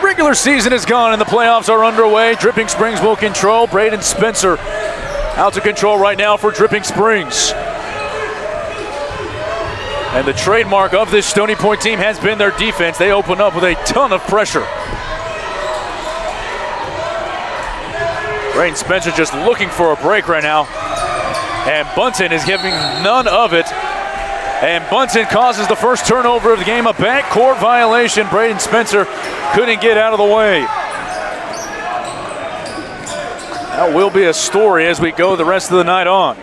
regular season is gone and the playoffs are underway. Dripping Springs will control. Braden Spencer out to control right now for Dripping Springs. And the trademark of this Stony Point team has been their defense. They open up with a ton of pressure. Braden Spencer just looking for a break right now. And Bunton is giving none of it. And Bunton causes the first turnover of the game, a backcourt violation. Braden Spencer couldn't get out of the way. That will be a story as we go the rest of the night on.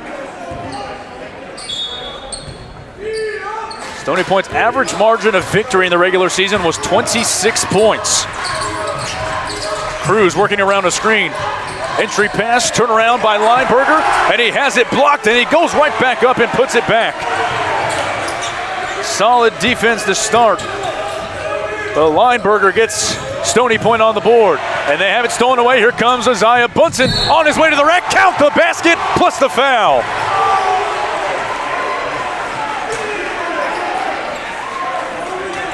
Stony Point's average margin of victory in the regular season was 26 points. Cruz working around a screen. Entry pass, turnaround by Lineberger, and he has it blocked, and he goes right back up and puts it back. Solid defense to start. But Lineberger gets Stony Point on the board, and they have it stolen away. Here comes Isaiah Bunton on his way to the rack. Count the basket plus the foul.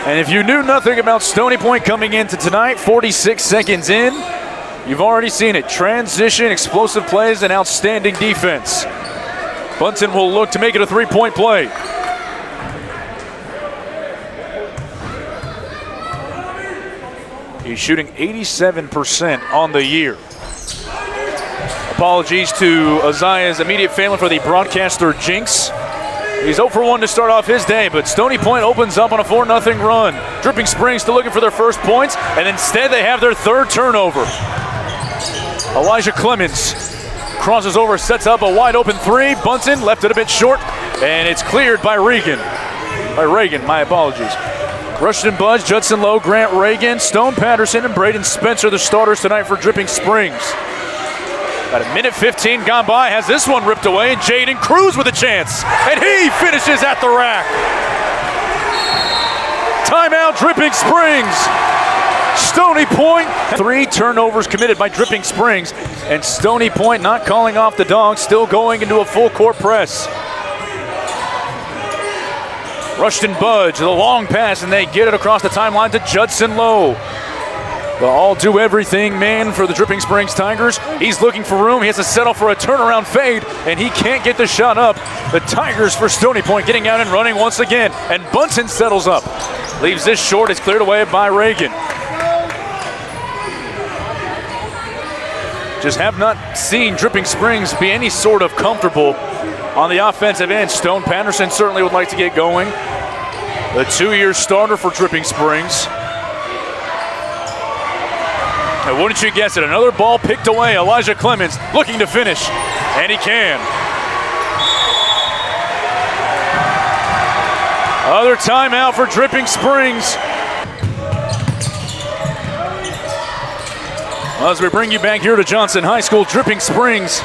And if you knew nothing about Stony Point coming into tonight, 46 seconds in, you've already seen it. Transition, explosive plays, and outstanding defense. Bunton will look to make it a three-point play. He's shooting 87% on the year. Apologies to Isaiah's immediate family for the broadcaster jinx. He's 0 for 1 to start off his day, but Stony Point opens up on a 4-0 run. Dripping Springs still looking for their first points, and instead they have their third turnover. Elijah Clemens crosses over, sets up a wide open three. Bunton left it a bit short, and it's cleared by Reagan. My apologies. Rushton Budge, Judson Lowe, Grant Reagan, Stone Patterson, and Braden Spencer, the starters tonight for Dripping Springs. About a minute 15 gone by, has this one ripped away, and Jaden Cruz with a chance, and he finishes at the rack. Timeout, Dripping Springs. Stony Point, 3 turnovers committed by Dripping Springs, and Stony Point not calling off the Dogs, still going into a full court press. Rushton Budge, the long pass, and they get it across the timeline to Judson Lowe. The all-do-everything man for the Dripping Springs Tigers. He's looking for room. He has to settle for a turnaround fade, and he can't get the shot up. The Tigers for Stony Point getting out and running once again, and Bunton settles up. Leaves this short. It's cleared away by Reagan. Just have not seen Dripping Springs be any sort of comfortable on the offensive end. Stone Patterson certainly would like to get going. The 2-year starter for Dripping Springs. And wouldn't you guess it, another ball picked away. Elijah Clemens looking to finish, and he can. Other timeout for Dripping Springs. As we bring you back here to Johnson High School, Dripping Springs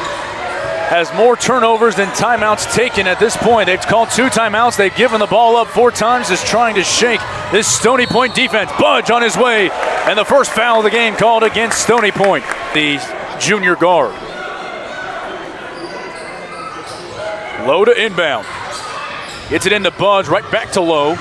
has more turnovers than timeouts taken at this point. They've called 2 timeouts. They've given the ball up 4 times, just trying to shake this Stony Point defense. Budge on his way, and the first foul of the game called against Stony Point, the junior guard. Lowe to inbound. Gets it into Budge, right back to Lowe.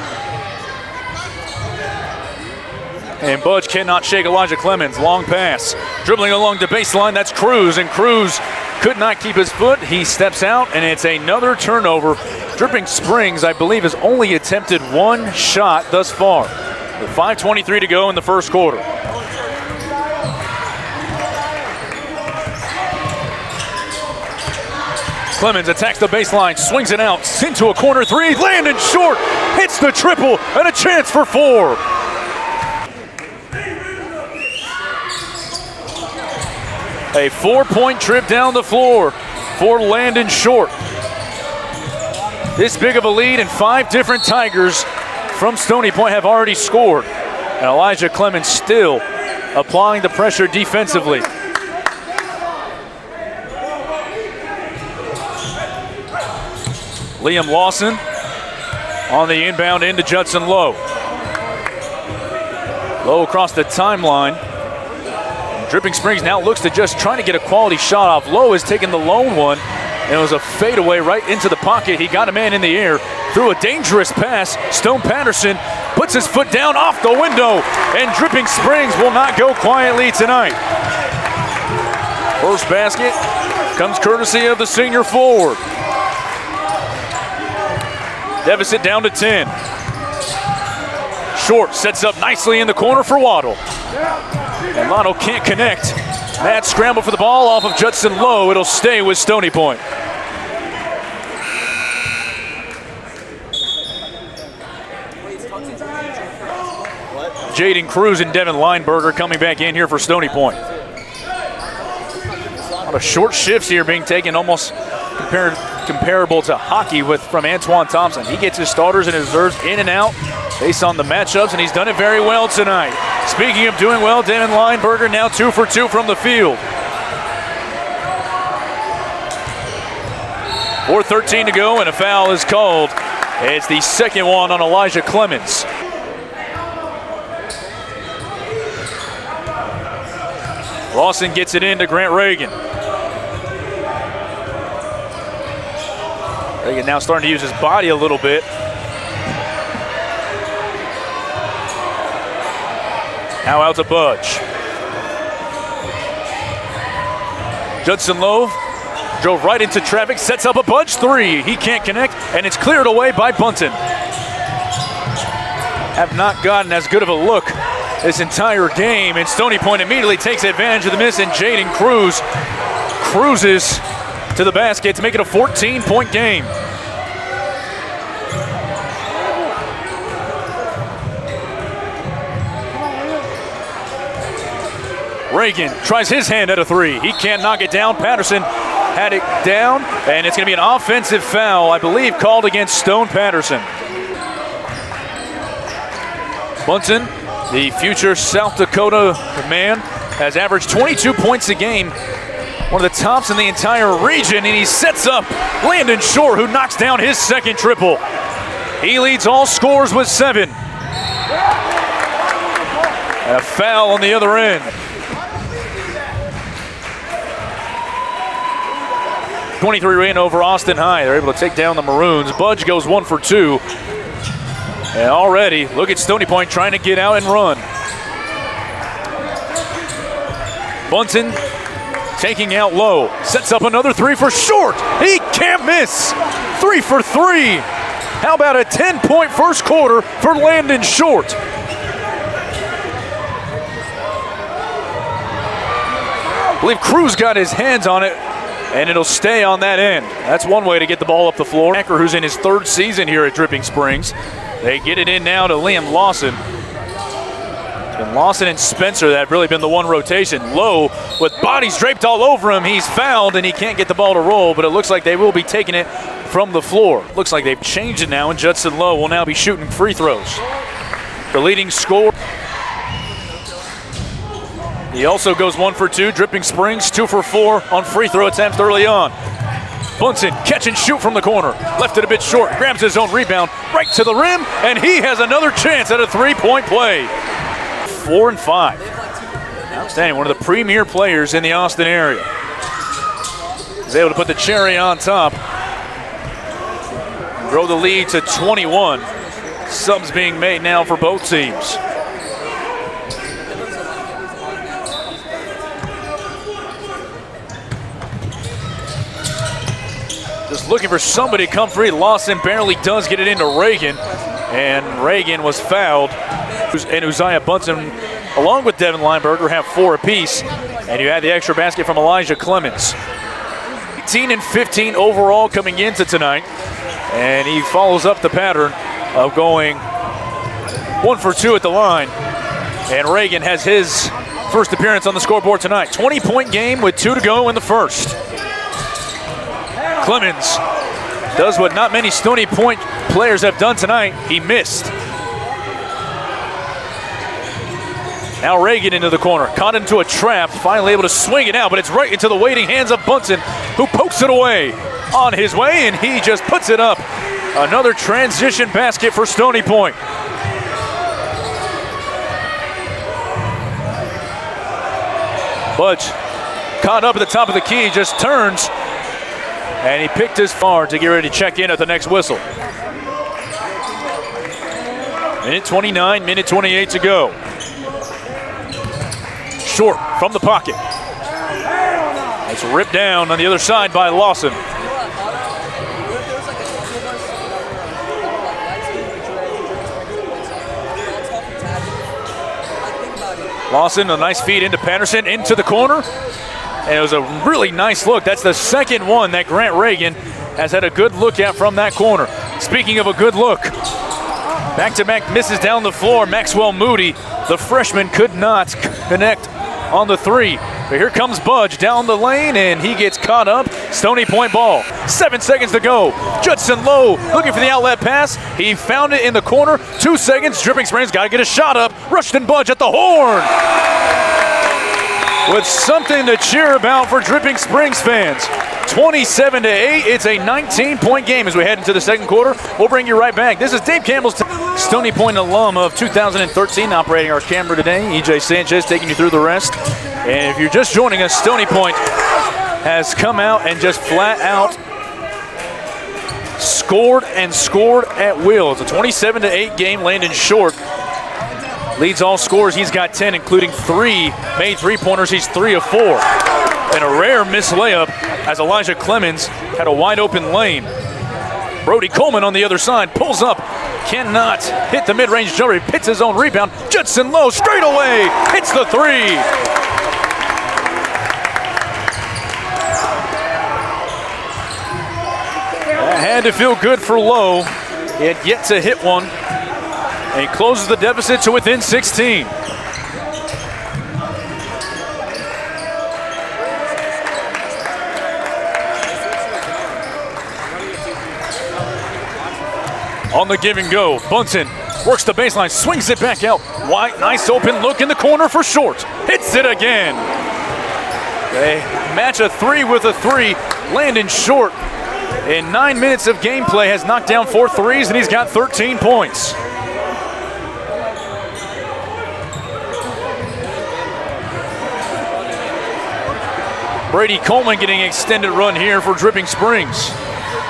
And Budge cannot shake Elijah Clemens. Long pass. Dribbling along the baseline, that's Cruz, and Cruz could not keep his foot. He steps out, and it's another turnover. Dripping Springs, I believe, has only attempted 1 shot thus far. With 5:23 to go in the first quarter. Clemens attacks the baseline, swings it out, into a corner 3, landing short, hits the triple, and a chance for 4. A 4-point trip down the floor for Landon Short. This big of a lead, and 5 different Tigers from Stony Point have already scored. And Elijah Clemens still applying the pressure defensively. Liam Lawson on the inbound into Judson Lowe. Lowe across the timeline. Dripping Springs now looks to just trying to get a quality shot off. Lowe has taken the lone one, and it was a fadeaway right into the pocket. He got a man in the air, threw a dangerous pass. Stone Patterson puts his foot down off the window, and Dripping Springs will not go quietly tonight. First basket comes courtesy of the senior forward. Deficit down to 10. Short sets up nicely in the corner for Waddle. And Lotto can't connect. Mad scramble for the ball off of Judson Lowe. It'll stay with Stony Point. Jaden Cruz and Devin Lineberger coming back in here for Stony Point. A lot of short shifts here being taken, almost comparable to hockey from Antoine Thompson. He gets his starters and his reserves in and out based on the matchups, and he's done it very well tonight. Speaking of doing well, Devin Lineberger now 2 for 2 from the field. 4:13 to go, and a foul is called. It's the second one on Elijah Clemens. Lawson gets it into Grant Reagan. Reagan now starting to use his body a little bit. Now out to Budge. Judson Lowe drove right into traffic, sets up a Budge three. He can't connect, and it's cleared away by Bunton. Have not gotten as good of a look this entire game, and Stony Point immediately takes advantage of the miss, and Jaden Cruz cruises to the basket to make it a 14-point game. Reagan tries his hand at a three. He can't knock it down. Patterson had it down, and it's going to be an offensive foul, I believe, called against Stone Patterson. Bunton, the future South Dakota man, has averaged 22 points a game, one of the tops in the entire region, and he sets up Landon Shore, who knocks down his second triple. He leads all scorers with 7. And a foul on the other end. 23 win over Austin High. They're able to take down the Maroons. Budge goes 1 for 2. And already, look at Stony Point trying to get out and run. Bunton taking out Low. Sets up another 3 for Short. He can't miss. 3 for 3. How about a 10-point first quarter for Landon Short? I believe Cruz got his hands on it, and it'll stay on that end. That's one way to get the ball up the floor. Hacker, who's in his 3rd season here at Dripping Springs. They get it in now to Liam Lawson. And Lawson and Spencer, that have really been the one rotation. Low, with bodies draped all over him, he's fouled and he can't get the ball to roll, but it looks like they will be taking it from the floor. Looks like they've changed it now, and Judson Lowe will now be shooting free throws. The leading scorer. He also goes 1 for 2. Dripping Springs 2 for 4 on free throw attempts early on. Bunton catch and shoot from the corner. Left it a bit short. Grabs his own rebound right to the rim, and he has another chance at a 3-point play. 4 and 5. Outstanding. One of the premier players in the Austin area. He's able to put the cherry on top. Grow the lead to 21. Subs being made now for both teams. Just looking for somebody to come free. Lawson barely does get it into Reagan, and Reagan was fouled. And Uzziah Bunton, along with Devin Lineberger, have 4 apiece. And you had the extra basket from Elijah Clemens. 18 and 15 overall coming into tonight. And he follows up the pattern of going 1 for 2 at the line. And Reagan has his first appearance on the scoreboard tonight. 20-point game with 2 to go in the first. Clemens does what not many Stony Point players have done tonight. He missed. Now Reagan into the corner, caught into a trap, finally able to swing it out, but it's right into the waiting hands of Bunton, who pokes it away on his way, and he just puts it up. Another transition basket for Stony Point. Budge caught up at the top of the key, just turns, and he picked his far to get ready to check in at the next whistle. Minute 29, minute 28 to go. Short from the pocket. It's ripped down on the other side by Lawson. Lawson, a nice feed into Patterson, into the corner. And it was a really nice look. That's the second one that Grant Reagan has had a good look at from that corner. Speaking of a good look, back-to-back misses down the floor. Maxwell Moody, the freshman, could not connect on the three. But here comes Budge down the lane, and he gets caught up. Stony Point ball. 7 seconds to go. Judson Lowe looking for the outlet pass. He found it in the corner. 2 seconds. Dripping Springs got to get a shot up. Rushton Budge at the horn. With something to cheer about for Dripping Springs fans. 27-8. It's a 19-point game as we head into the second quarter. We'll bring you right back. This is Dave Campbell's Stony Point alum of 2013 operating our camera today. EJ Sanchez taking you through the rest. And if you're just joining us, Stony Point has come out and just flat out scored at will. It's a 27-8 game. Landon Short leads all scorers. He's got 10, including 3 made three-pointers. He's 3 of 4. And a rare missed layup as Elijah Clemens had a wide open lane. Brody Coleman on the other side pulls up, cannot hit the mid-range jumper. He hits his own rebound. Judson Lowe straight away hits the three. That had to feel good for Lowe. He had yet to hit one. And he closes the deficit to within 16. On the give and go, Bunton works the baseline, swings it back out. White, nice open look in the corner for Short. Hits it again. They match a 3 with a 3. Landon Short, in 9 minutes of gameplay, has knocked down 4 threes, and he's got 13 points. Brady Coleman getting an extended run here for Dripping Springs.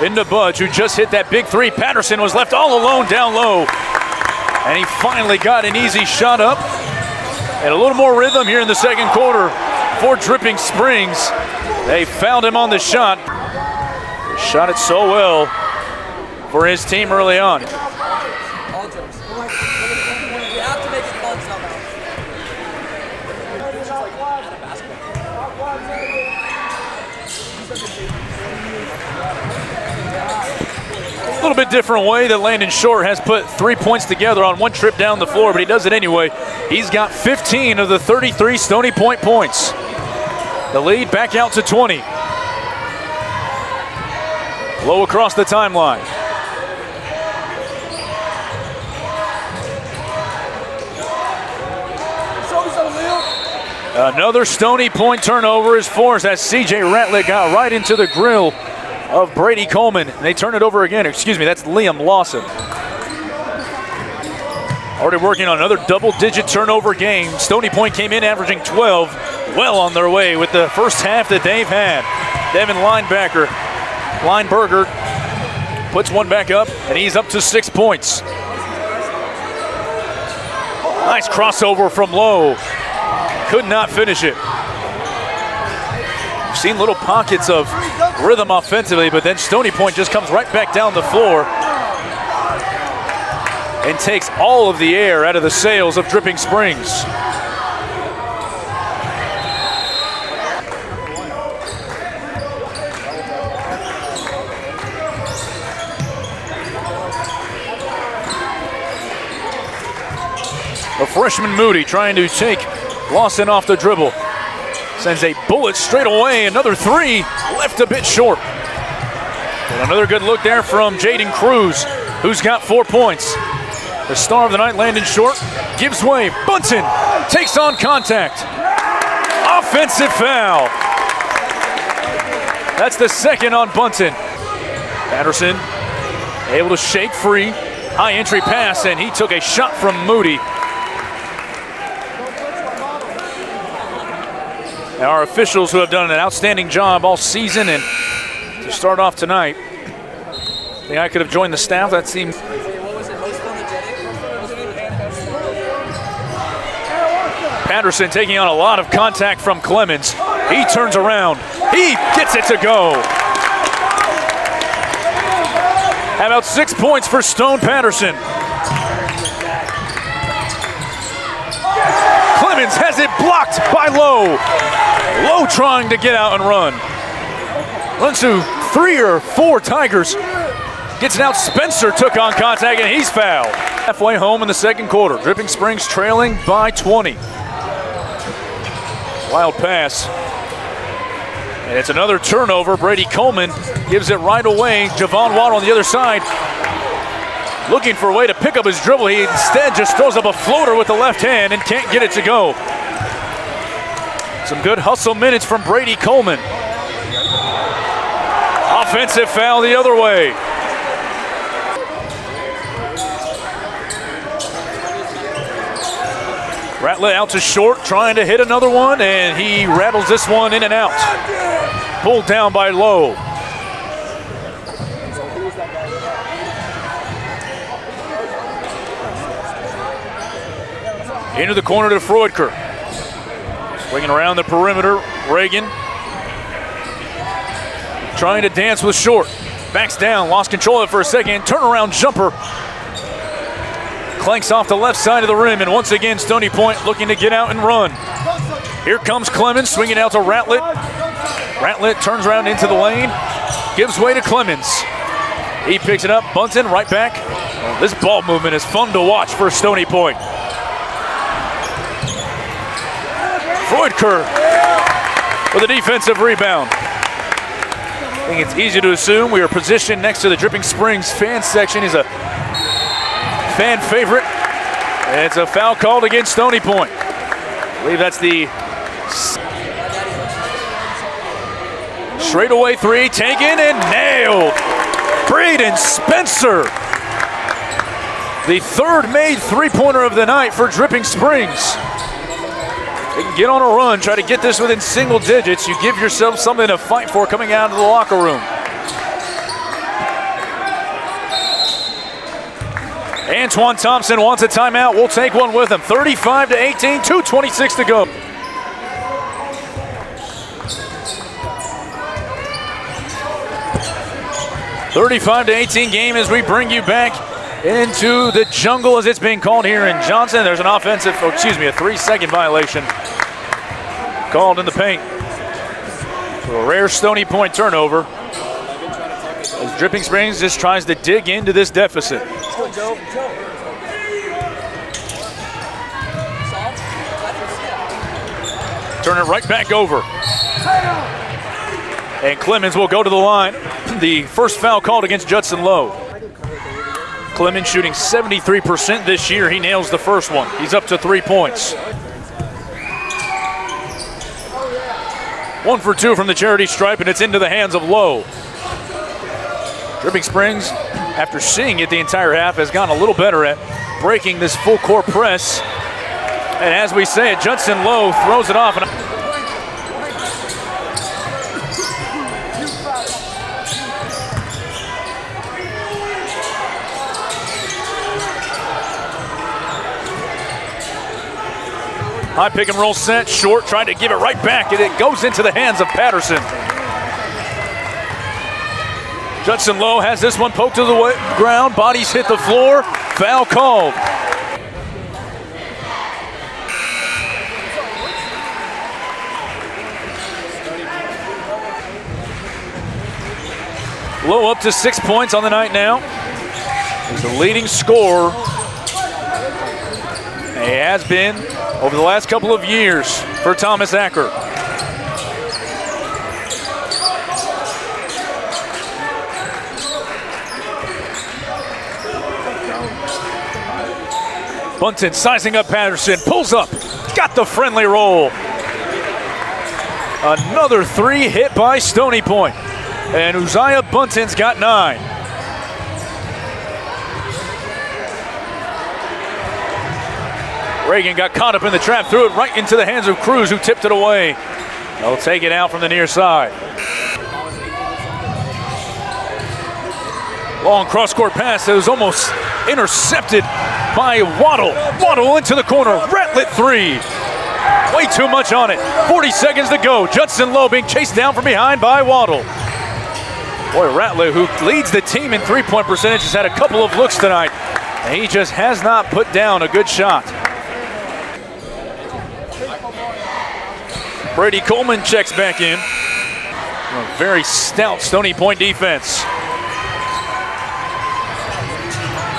Into Budge, who just hit that big 3. Patterson was left all alone down low. And he finally got an easy shot up. And a little more rhythm here in the second quarter for Dripping Springs. They found him on the shot. He shot it so well for his team early on. A little bit different way that Landon Short has put 3 points together on one trip down the floor, but he does it anyway. He's got 15 of the 33 Stony Point points. The lead back out to 20. Low across the timeline. Another Stony Point turnover is forced as CJ Ratlitt got right into the grill of Brady Coleman. And they turn it over again. Excuse me, that's Liam Lawson. Already working on another double-digit turnover game. Stony Point came in averaging 12. Well on their way with the first half that they've had. Devin Lineberger puts one back up, and he's up to 6 points. Nice crossover from Lowe. Could not finish it. We've seen little pockets of rhythm offensively, but then Stony Point just comes right back down the floor and takes all of the air out of the sails of Dripping Springs. A freshman Moody trying to take Lawson off the dribble. Sends a bullet straight away. Another 3, left a bit short. But another good look there from Jaden Cruz, who's got 4 points. The star of the night, Landon Short, gives way. Bunton takes on contact. Offensive foul. That's the second on Bunton. Patterson able to shake free. High entry pass, and he took a shot from Moody. Our officials who have done an outstanding job all season and to start off tonight. I think I could have joined the staff. That seemed Patterson taking on a lot of contact from Clemens. He turns around. He gets it to go. How about 6 points for Stone Patterson? Clemens has it blocked by Lowe. Lowe trying to get out and run. Runs to 3 or 4 Tigers. Gets it out. Spencer took on contact and he's fouled. Halfway home in the second quarter. Dripping Springs trailing by 20. Wild pass. And it's another turnover. Brady Coleman gives it right away. Javon Waddle on the other side. Looking for a way to pick up his dribble. He instead just throws up a floater with the left hand and can't get it to go. Some good hustle minutes from Brady Coleman. Offensive foul the other way. Rattlet out to short, trying to hit another one, and he rattles this one in and out. Pulled down by Lowe. Into the corner to Freudker. Swinging around the perimeter, Reagan. Trying to dance with Short. Backs down, lost control of it for a second. Turnaround jumper. Clanks off the left side of the rim, and once again, Stony Point looking to get out and run. Here comes Clemens, swinging out to Rattlet. Rattlet turns around into the lane, gives way to Clemens. He picks it up, Bunton right back. Well, this ball movement is fun to watch for Stony Point. Freudker with a defensive rebound. I think it's easy to assume we are positioned next to the Dripping Springs fan section. He's a fan favorite. And it's a foul called against Stony Point. I believe that's the straightaway three, taken and nailed. Braden Spencer. The third made three-pointer of the night for Dripping Springs. They can get on a run, try to get this within single digits. You give yourself something to fight for coming out of the locker room. Antoine Thompson wants a timeout. We'll take one with him. 35-18, 2:26 to go. $35-18 game as we bring you back into the jungle as it's being called here in Johnson. There's an a 3-second violation called in the paint. So a rare Stony Point turnover as Dripping Springs just tries to dig into this deficit. Turn it right back over. And Clemens will go to the line. The first foul called against Judson Lowe. Clemens shooting 73% this year. He nails the first one. He's up to 3 points. 1 for 2 from the charity stripe, and it's into the hands of Lowe. Dripping Springs, after seeing it the entire half, has gotten a little better at breaking this full court press. And as we say it, Judson Lowe throws it off. High pick and roll set, Short trying to give it right back, and it goes into the hands of Patterson. Judson Lowe has this one poked to the ground, bodies hit the floor, foul called. Lowe up to 6 points on the night now. He's the leading scorer. He has been over the last couple of years for Thomas Acker. Bunton sizing up Patterson, pulls up, got the friendly roll. Another three hit by Stony Point. And Uzziah Bunton's got 9. Reagan got caught up in the trap, threw it right into the hands of Cruz, who tipped it away. They'll take it out from the near side. Long cross-court pass that was almost intercepted by Waddle. Waddle into the corner, Rattlet 3. Way too much on it. 40 seconds to go. Judson Lowe being chased down from behind by Waddle. Boy, Rattler, who leads the team in three-point percentage, has had a couple of looks tonight. And he just has not put down a good shot. Brady Coleman checks back in. A very stout Stony Point defense.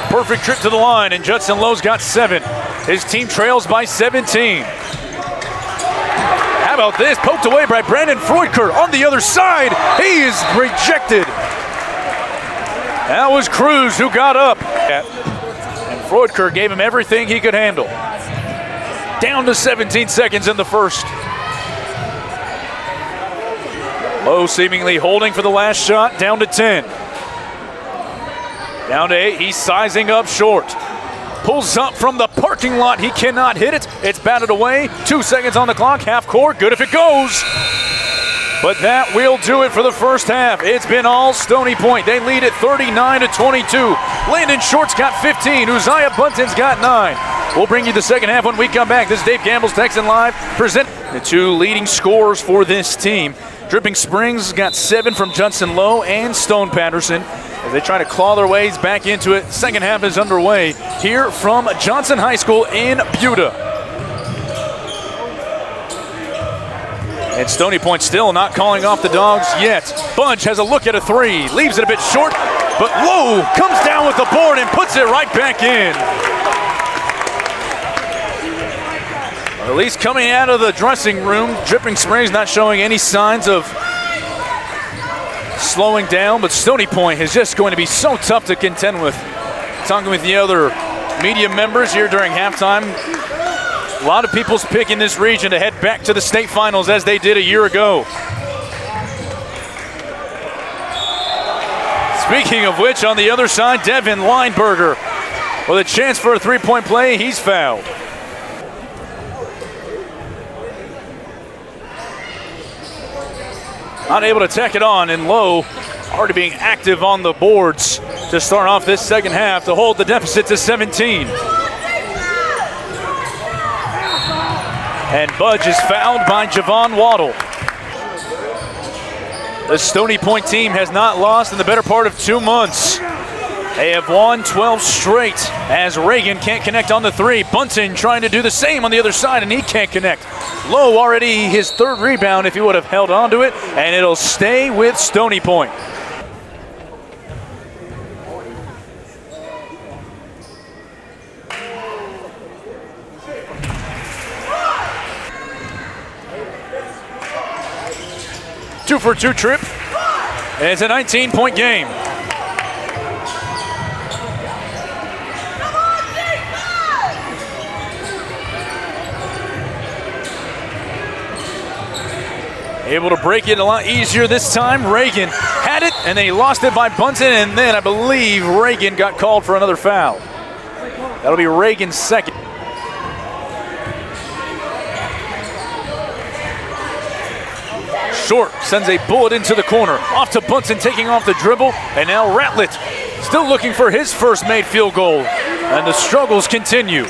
Perfect trip to the line, and Judson Lowe's got 7. His team trails by 17. How about this? Poked away by Brandon Freudker on the other side. He is rejected. That was Cruz who got up. And Freudker gave him everything he could handle. Down to 17 seconds in the first. Lowe seemingly holding for the last shot, down to 10. Down to 8, he's sizing up short. Pulls up from the parking lot, he cannot hit it. It's batted away, 2 seconds on the clock, half court, good if it goes. But that will do it for the first half. It's been all Stony Point. They lead at 39-22. Landon Short's got 15, Uzziah Bunton's got 9. We'll bring you the second half when we come back. This is Dave Campbell's Texan Live, present the 2 leading scorers for this team. Dripping Springs got 7 from Judson Lowe and Stone Patterson as they try to claw their ways back into it. Second half is underway here from Johnson High School in Buda. And Stony Point still not calling off the Dogs yet. Bunch has a look at a 3, leaves it a bit short, but Lowe comes down with the board and puts it right back in. At least coming out of the dressing room, Dripping Springs not showing any signs of slowing down, but Stony Point is just going to be so tough to contend with. Talking with the other media members here during halftime, a lot of people's picking this region to head back to the state finals as they did a year ago. Speaking of which, on the other side, Devin Lineberger with a chance for a three-point play, he's fouled. Not able to tack it on, and Lowe already being active on the boards to start off this second half to hold the deficit to 17. And Budge is fouled by Javon Waddle. The Stony Point team has not lost in the better part of 2 months. They have won 12 straight as Reagan can't connect on the 3. Bunton trying to do the same on the other side, and he can't connect. Lowe already his 3rd rebound if he would have held on to it, and it'll stay with Stony Point. Two for 2 trip, and it's a 19-point game. Able to break it a lot easier this time. Reagan had it, and then he lost it by Bunton, and then I believe Reagan got called for another foul. That'll be Reagan's second. Short sends a bullet into the corner. Off to Bunton, taking off the dribble, and now Ratlett still looking for his first made field goal, and the struggles continue.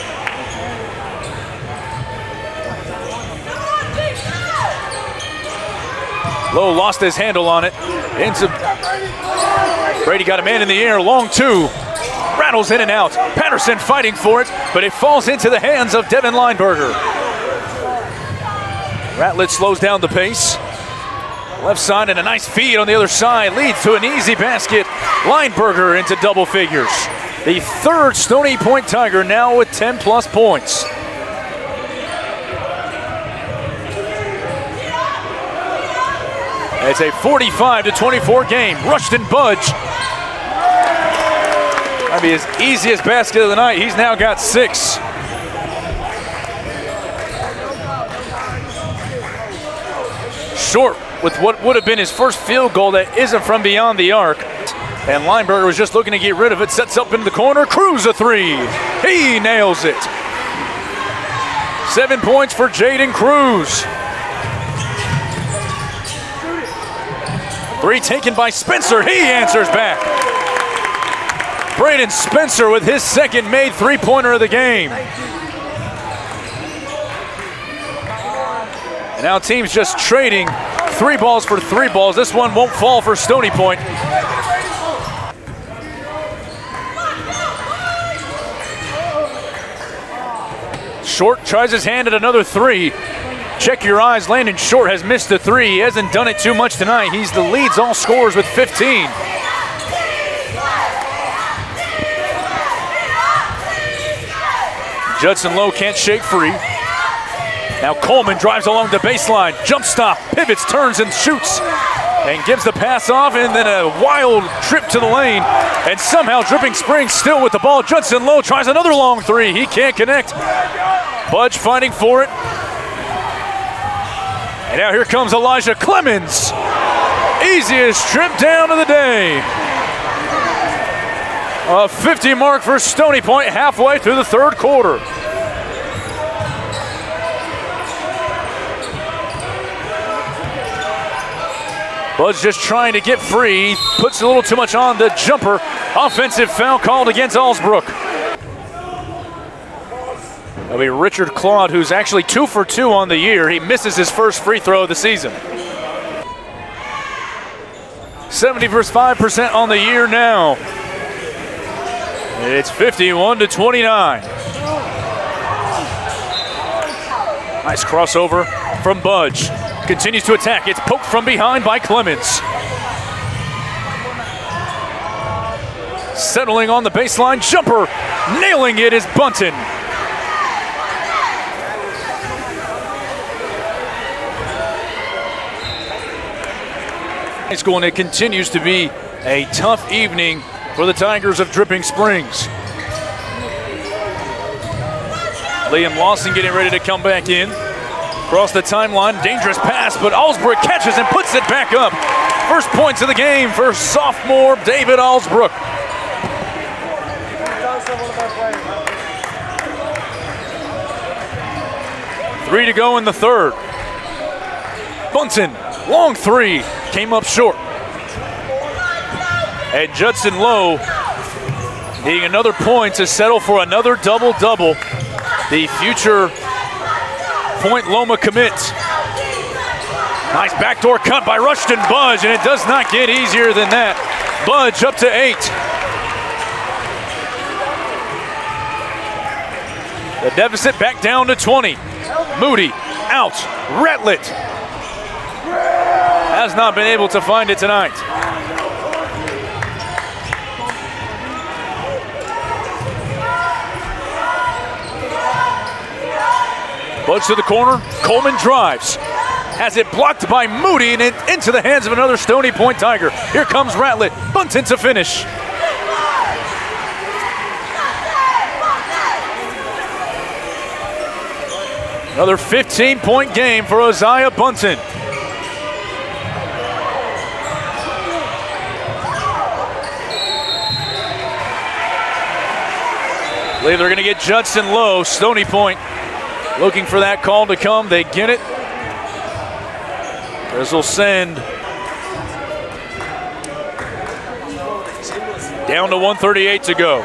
Lowe lost his handle on it. Brady got a man in the air, long 2. Rattles in and out. Patterson fighting for it, but it falls into the hands of Devin Lineberger. Ratlett slows down the pace. Left side and a nice feed on the other side leads to an easy basket. Lineberger into double figures. The 3rd Stony Point Tiger now with 10+ points. It's a 45-24 game. Rushton Budge. Might be his easiest basket of the night. He's now got 6. Short with what would have been his first field goal that isn't from beyond the arc. And Lineberger was just looking to get rid of it. Sets up into the corner. Cruz a 3. He nails it. 7 points for Jaden Cruz. 3 taken by Spencer. He answers back. Braden Spencer with his second made 3-pointer of the game. And now teams just trading 3 balls for 3 balls. This one won't fall for Stony Point. Short tries his hand at another 3. Check your eyes, Landon Short has missed the 3. He hasn't done it too much tonight. He's the leads all scorers with 15. Judson Lowe can't shake free. Now Coleman drives along the baseline, jump stop, pivots, turns and shoots, and gives the pass off, and then a wild trip to the lane, and somehow Dripping Springs still with the ball. Judson Lowe tries another long 3. He can't connect. Budge fighting for it. And now here comes Elijah Clemens. Easiest trip down of the day. A 50 mark for Stony Point halfway through the 3rd quarter. Budge just trying to get free. Puts a little too much on the jumper. Offensive foul called against Allsbrook. That'll be Richard Claude, who's actually 2 for 2 on the year. He misses his first free throw of the season. 75% on the year now. It's 51-29. Nice crossover from Budge. Continues to attack. It's poked from behind by Clemens. Settling on the baseline jumper. Nailing it is Bunton. High school, and it continues to be a tough evening for the Tigers of Dripping Springs. Liam Lawson getting ready to come back in. Across the timeline, dangerous pass, but Allsbrook catches and puts it back up. First points of the game for sophomore David Allsbrook. Three to go in the 3rd. Bunton, long 3, came up short. And Judson Lowe needing another point to settle for another double-double. The future Point Loma commit. Nice backdoor cut by Rushton Budge, and it does not get easier than that. Budge up to 8. The deficit back down to 20. Moody out. Retlett has not been able to find it tonight. Budge to the corner. Coleman drives. Has it blocked by Moody and into the hands of another Stony Point Tiger. Here comes Ratlett. Bunton to finish. Another 15-point game for Uzziah Bunton. I believe they're going to get Judson Lowe. Stony Point looking for that call to come. They get it. This will send down to 1:38 to go.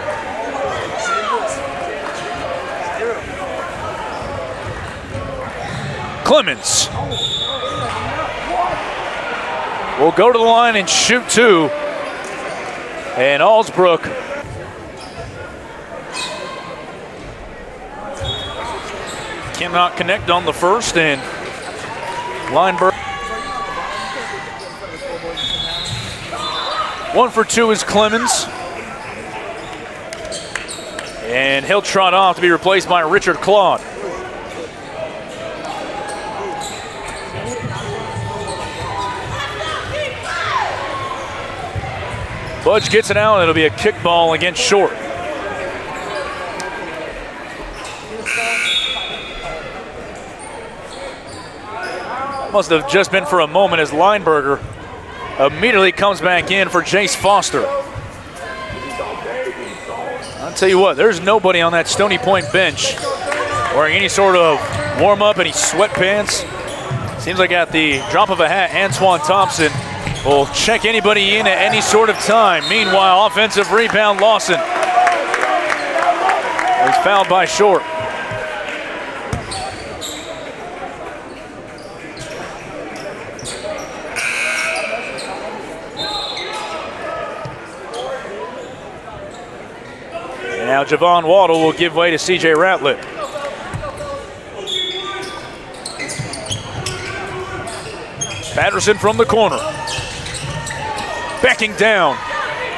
Clemens will go to the line and shoot 2. And Allsbrook cannot connect on the first, and Lineberg. 1 for 2 is Clemens. And he'll trot off to be replaced by Richard Claude. Budge gets it out, and it'll be a kick ball against Short. Must have just been for a moment as Lineberger immediately comes back in for Jace Foster. I'll tell you what, there's nobody on that Stony Point bench wearing any sort of warm-up, any sweatpants. Seems like at the drop of a hat, Antoine Thompson will check anybody in at any sort of time. Meanwhile, offensive rebound, Lawson. He's fouled by Short. Now Javon Waddle will give way to CJ Ratlett. Patterson from the corner. Backing down.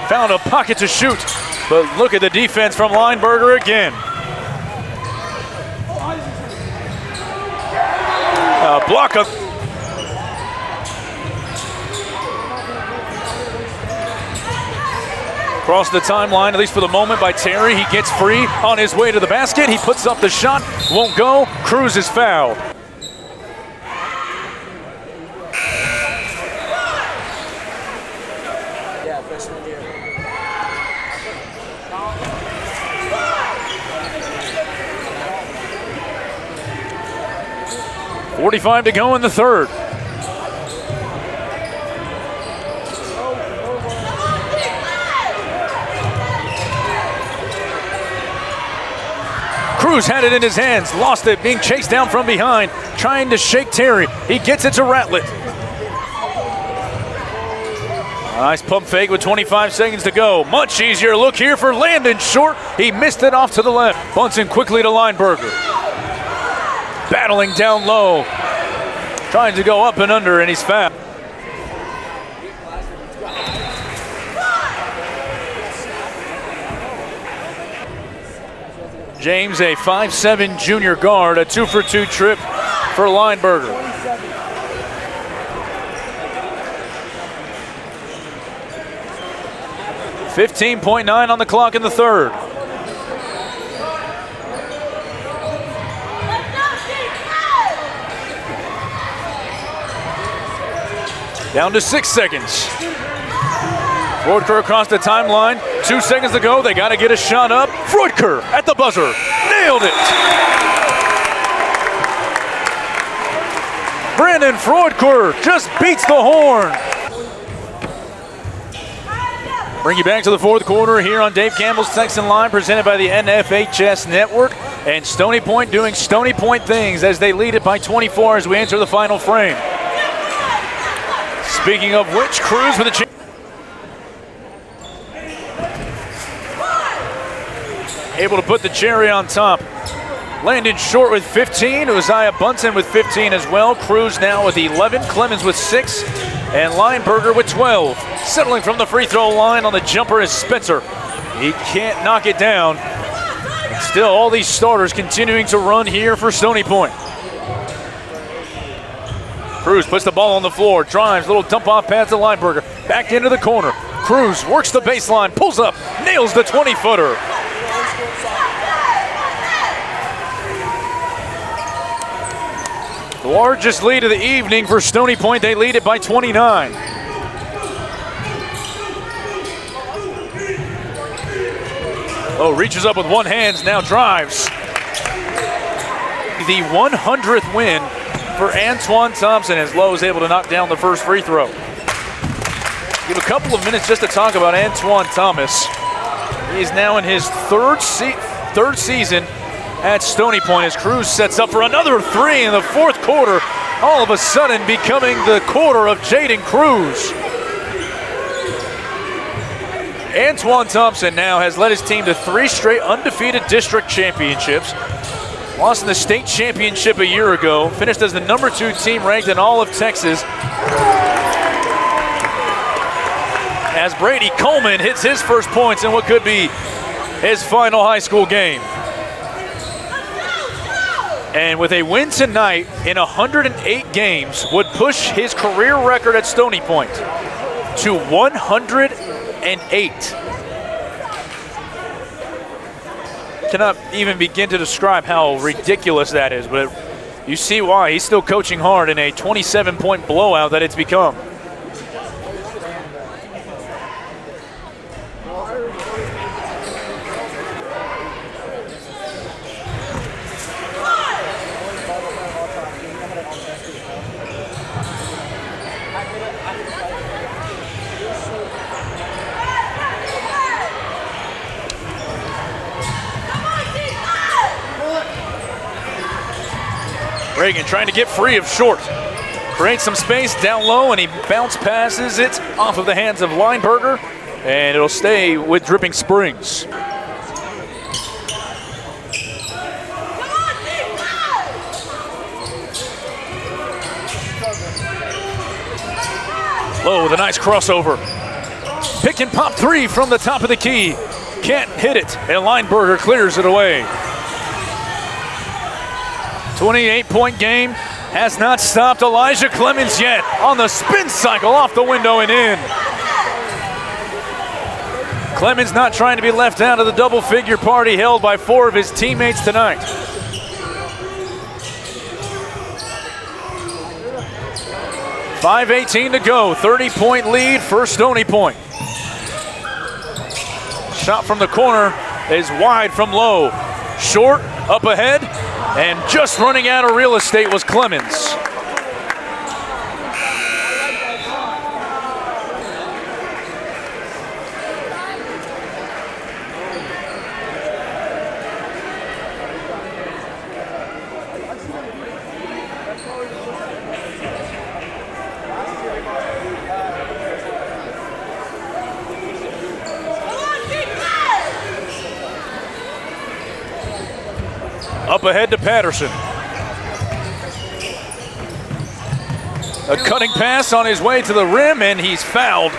Found a pocket to shoot. But look at the defense from Lineberger again. A block of... Across the timeline, at least for the moment, by Terry. He gets free on his way to the basket. He puts up the shot. Won't go. Cruz is fouled. Yeah, freshman year. 45 to go in the third. Cruz had it in his hands, lost it, being chased down from behind, trying to shake Terry. He gets it to Ratlett. Nice pump fake with 25 seconds to go. Much easier look here for Landon Short. He missed it off to the left. Bunsen quickly to Lineberger. Battling down low. Trying to go up and under, and he's fouled. James, a 5'7" junior guard, a 2-for-2 trip for Lineberger. .9 on the clock in the third. Down to 6 seconds. Freudker across the timeline. 2 seconds to go. They got to get a shot up. Freudker at the buzzer. Nailed it. Brandon Freudker just beats the horn. Bring you back to the fourth quarter here on Dave Campbell's Texan Line, presented by the NFHS Network. And Stony Point doing Stony Point things as they lead it by 24 as we enter the final frame. Speaking of which, Cruz with a chance. Able to put the cherry on top. Landon Short with 15. Uzziah Bunsen with 15 as well. Cruz now with 11. Clemens with 6. And Lineberger with 12. Settling from the free throw line on the jumper is Spencer. He can't knock it down. And still, all these starters continuing to run here for Stony Point. Cruz puts the ball on the floor, drives, little dump off pass to Lineberger. Back into the corner. Cruz works the baseline, pulls up, nails the 20-footer. The largest lead of the evening for Stony Point. They lead it by 29. Oh, reaches up with one hand, now drives. The 100th win for Antoine Thompson as Lowe is able to knock down the first free throw. Give a couple of minutes just to talk about Antoine Thomas. He's now in his third season at Stony Point as Cruz sets up for another three in the fourth quarter, all of a sudden becoming the quarter of Jaden Cruz. Antoine Thompson now has led his team to 3 straight undefeated district championships. Lost in the state championship a year ago, finished as the number 2 team ranked in all of Texas. As Brady Coleman hits his first points in what could be his final high school game. And with a win tonight in 108 games, would push his career record at Stony Point to 108. Cannot even begin to describe how ridiculous that is, but you see why. He's still coaching hard in a 27-point blowout that it's become. Reagan trying to get free of Short. Creates some space down low, and he bounce passes it off of the hands of Lineberger, and it'll stay with Dripping Springs. Lowe with a nice crossover. Pick and pop three from the top of the key. Can't hit it, and Lineberger clears it away. 28-point game has not stopped Elijah Clemens yet on the spin cycle off the window and in. Clemens not trying to be left out of the double-figure party held by 4 of his teammates tonight. .518 to go, 30-point lead for Stony Point. Shot from the corner is wide from Lowe. Short, up ahead, and just running out of real estate was Clemens. Up ahead to Patterson. A cutting pass on his way to the rim, and he's fouled.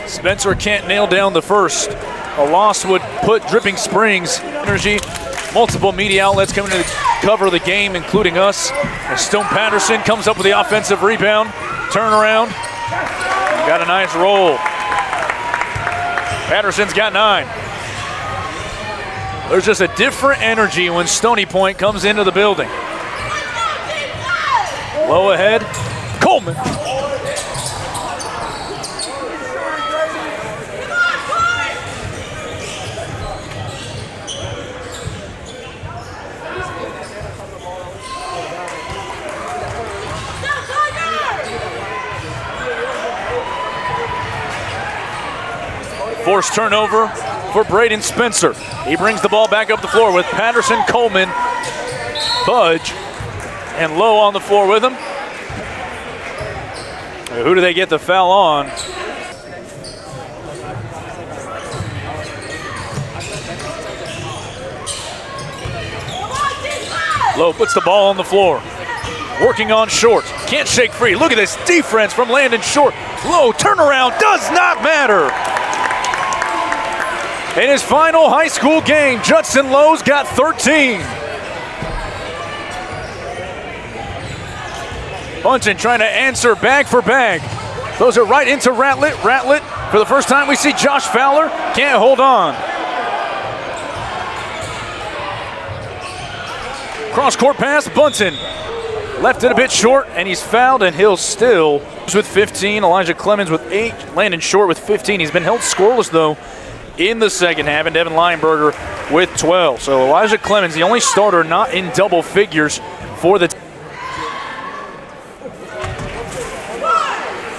Spencer can't nail down the first. A loss would put Dripping Springs energy. Multiple media outlets coming to cover the game, including us. And Stone Patterson comes up with the offensive rebound. Turnaround. Got a nice roll. Patterson's got 9. There's just a different energy when Stony Point comes into the building. Low ahead, Coleman. Forced turnover for Braden Spencer. He brings the ball back up the floor with Patterson, Coleman, Budge, and Lowe on the floor with him. Who do they get the foul on? Lowe puts the ball on the floor. Working on Short. Can't shake free. Look at this defense from Landon Short. Lowe turnaround does not matter. In his final high school game, Judson Lowe's got 13. Bunton trying to answer bag for bag. Throws it right into Ratlett. Ratlett, for the first time we see Josh Fowler, can't hold on. Cross-court pass, Bunton. Left it a bit short, and he's fouled, and he'll still with 15. Elijah Clemens with 8. Landon Short with 15. He's been held scoreless, though, in the second half, and Devin Lineberger with 12. So Elijah Clemens, the only starter not in double figures for the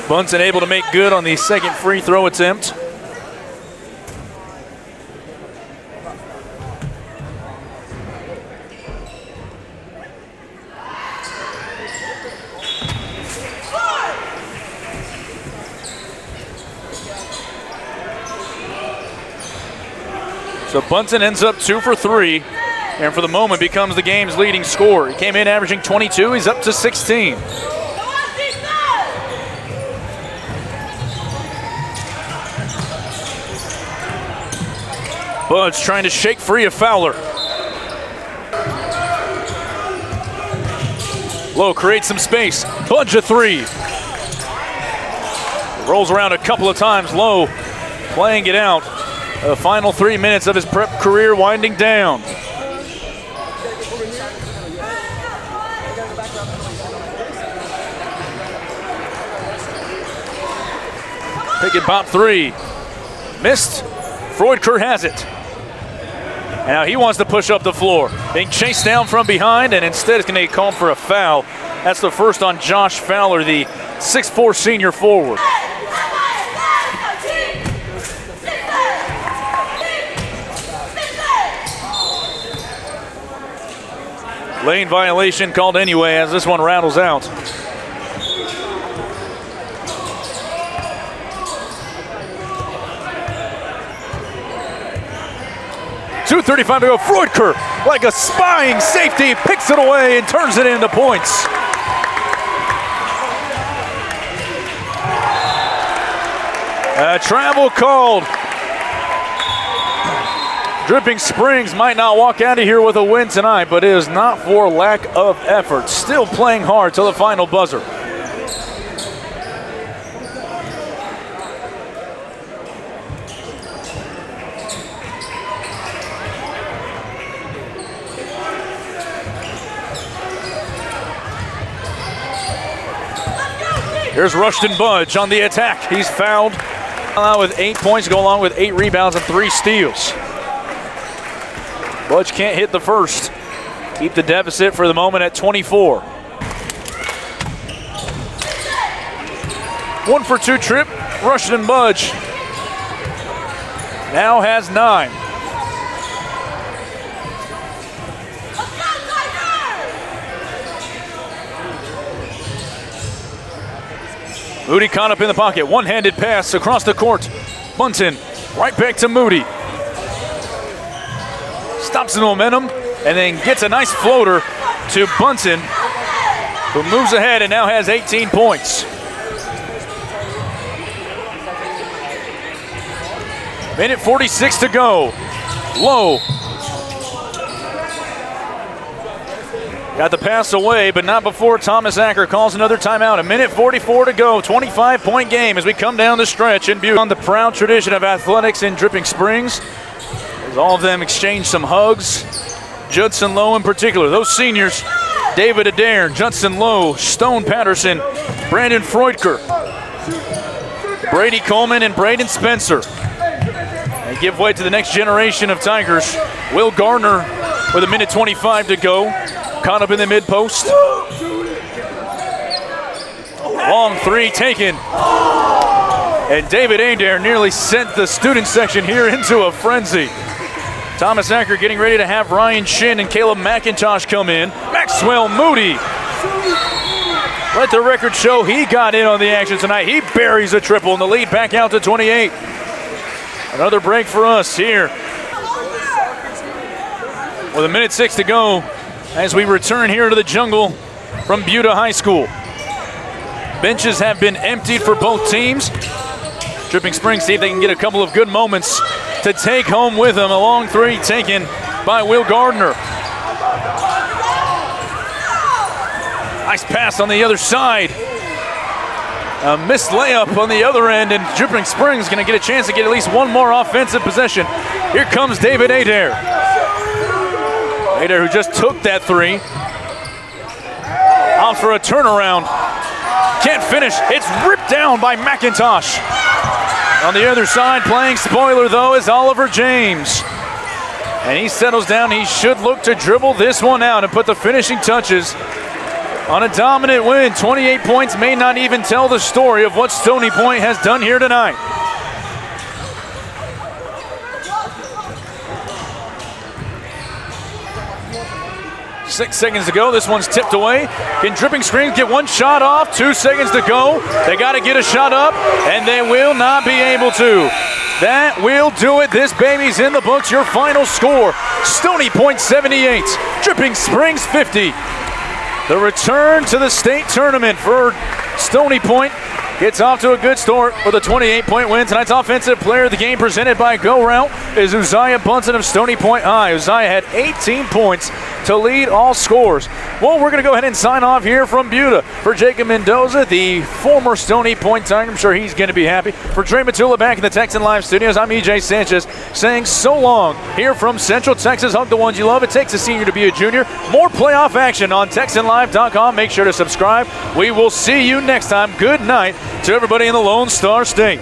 Bunton able to make good on the second free throw attempt. So Bunton ends up 2 for 3, and for the moment becomes the game's leading scorer. He came in averaging 22, he's up to 16. Budge trying to shake free of Fowler. Lowe creates some space. Budge a 3. Rolls around a couple of times. Lowe playing it out. The final 3 minutes of his prep career winding down. Pick and pop 3. Missed. Freudker has it. Now he wants to push up the floor. Being chased down from behind, and instead it's going to get called for a foul. That's the first on Josh Fowler, the 6'4" senior forward. Lane violation called anyway as this one rattles out. 2:35 to go. Freudker, like a spying safety, picks it away and turns it into points. A travel called. Dripping Springs might not walk out of here with a win tonight, but it is not for lack of effort. Still playing hard till the final buzzer. Here's Rushton Budge on the attack. He's fouled with 8 points, go along with 8 rebounds and 3 steals. Budge can't hit the first. Keep the deficit for the moment at 24. 1 for 2 trip. Rushton Budge now has 9. Moody caught up in the pocket. One-handed pass across the court. Bunton right back to Moody. Stops the momentum and then gets a nice floater to Bunton, who moves ahead and now has 18 points. Minute 46 to go. Lowe got the pass away, but not before Thomas Acker calls another timeout. A minute 44 to go. 25-point game as we come down the stretch in Butte. On the proud tradition of athletics in Dripping Springs, as all of them exchange some hugs. Judson Lowe in particular. Those seniors, David Adair, Judson Lowe, Stone Patterson, Brandon Freudker, Brady Coleman, and Braden Spencer. They give way to the next generation of Tigers. Will Gardner with a minute 25 to go. Caught up in the mid-post. Long three taken. And David Adair nearly sent the student section here into a frenzy. Thomas Acker getting ready to have Ryan Shin and Caleb McIntosh come in. Maxwell Moody. Let the record show he got in on the action tonight. He buries a triple and the lead back out to 28. Another break for us here. With a minute 6 to go as we return here to the jungle from Butte High School. Benches have been emptied for both teams. Dripping Springs see if they can get a couple of good moments to take home with them. A long three taken by Will Gardner. Nice pass on the other side. A missed layup on the other end, and Dripping Springs going to get a chance to get at least one more offensive possession. Here comes David Adair. Adair, who just took that three. Out for a turnaround. Can't finish. It's ripped down by McIntosh. On the other side, playing spoiler, though, is Oliver James. And he settles down. He should look to dribble this one out and put the finishing touches on a dominant win. 28 points may not even tell the story of what Stony Point has done here tonight. 6 seconds to go. This one's tipped away. Can Dripping Springs get one shot off? 2 seconds to go. They got to get a shot up, and they will not be able to. That will do it. This baby's in the books. Your final score, Stony Point 78, Dripping Springs 50. The return to the state tournament for Stony Point gets off to a good start with a 28-point win. Tonight's offensive player of the game presented by Go Route is Uzziah Bunton of Stony Point High. Uzziah had 18 points to lead all scores. Well, we're going to go ahead and sign off here from Butte. For Jacob Mendoza, the former Stony Point Tiger, I'm sure he's going to be happy. For Trey Matula back in the Texan Live studios, I'm EJ Sanchez saying so long here from Central Texas. Hug the ones you love. It takes a senior to be a junior. More playoff action on TexanLive.com. Make sure to subscribe. We will see you next time. Good night to everybody in the Lone Star State.